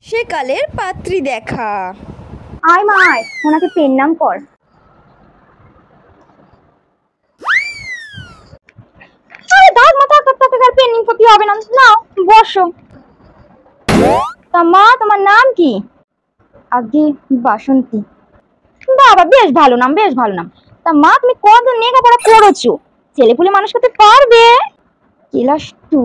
সেকালের পাত্রী দেখা। আয় মা আয়, ওনাকে পেন নাম কর। আরে দাগ মাথা থাকতে আর পেন করতে হবে না, নাও বসো। তা মা তোমার নাম কি? আগে বাসন্তী। বাবা বেশ ভালো নাম, বেশ ভালো নাম। তা মা তুমি কত লেখাপড়া করেছো? ছেলেপুলে মানুষ করতে পারবে? ক্লাস 2।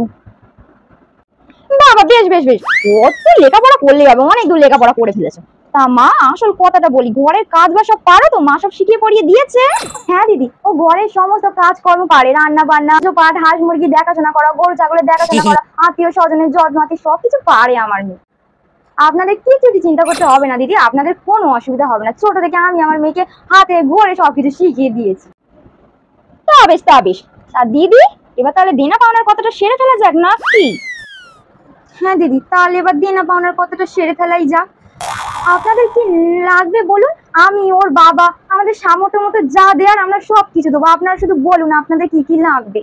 বাবা বেশ বেশ বেশ, কত লেখাপড়া করলে যাবে, অনেক দূর লেখাপড়া করে ফেলেছো। তা মা আসল কথাটা বলি, ঘরের কাজ বা সব পারো তো? মা সব শিখিয়ে পড়িয়ে দিয়েছে? হ্যাঁ দিদি, ও ঘরের সমস্ত কাজকর্ম পারে, রান্না বান্না, পাট, হাঁস মুরগি দেখাশোনা করা, গরু ছাগলের দেখাশোনা করা, আত্মীয় স্বজনের যত্ন সবকিছু পারে আমার মেয়ে। আপনাদের কিছুটি চিন্তা করতে হবে না দিদি, আপনাদের কোনো অসুবিধা হবে না। ছোট থেকে আমি আমার মেয়েকে হাতে ঘরে সবকিছু শিখিয়ে দিয়েছি। তা বেশ তা বেশ। তা দিদি এবার তাহলে দেনা পাওনার কথাটা সেরে ফেলা যাক না কি? হ্যাঁ দিদি, তাহলে এবার দেনা পাওনার কথাটা সেরে ফেলাই যাক। আপনাদের কি লাগবে বলুন, আমি ওর বাবা আমাদের সামর্থ্য মতো যা দেওয়ার আমরা সব কিছু দেবো। আপনারা শুধু বলুন আপনাদের কি কি লাগবে।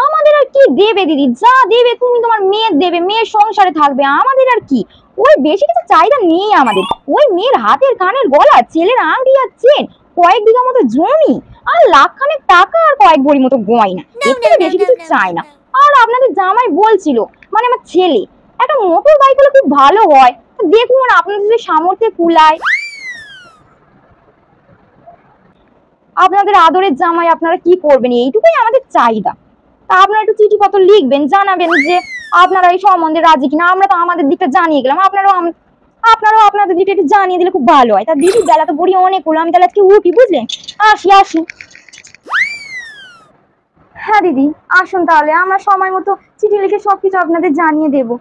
আমাদের আর কি দেবে দিদি, যা দেবে তুমি তোমার মেয়ের দেবে, মেয়ের সংসারে থাকবে, আমাদের আর কি। ওই বেশি কিছু চাহিদা নেই আমাদের। ওই মেয়ের হাতের কানের গলা, ছেলের আংটি আর চেন, কয়েক বিঘা মতো জমি, আর লাখখানেক টাকা, আর কয়েক ভরি মতো গয়না, এর থেকে বেশি কিছু চাই না। আর আপনাদের জামাই বলছিল, মানে আমার ছেলে, একটা মোটর বাইক হলে খুব ভালো হয়। দেখুন আপনাদের যদি সামর্থ্যে কুলায়। আপনাদের আদরের জামাই, আপনারা কি করবেন, এইটুকুই আমাদের চাহিদা। তা আপনারা একটু চিঠিপত্র লিখবেন, জানাবেন যে আপনারা এই সম্বন্ধে রাজি কিনা। আমরা তো আমাদের দিকটা জানিয়ে গেলাম, আপনারাও আপনাদের দিকটা একটু জানিয়ে দিলে খুব ভালো হয়। তা দিদি বেলা তো বড়ি অনেক হলো, আমি তাহলে আজকে উঠি, বুঝলেন? আসি আসি। হ্যাঁ দিদি আসুন, তাহলে আমরা সময় মতো চিঠি লিখে সবকিছু আপনাদের জানিয়ে দেবো।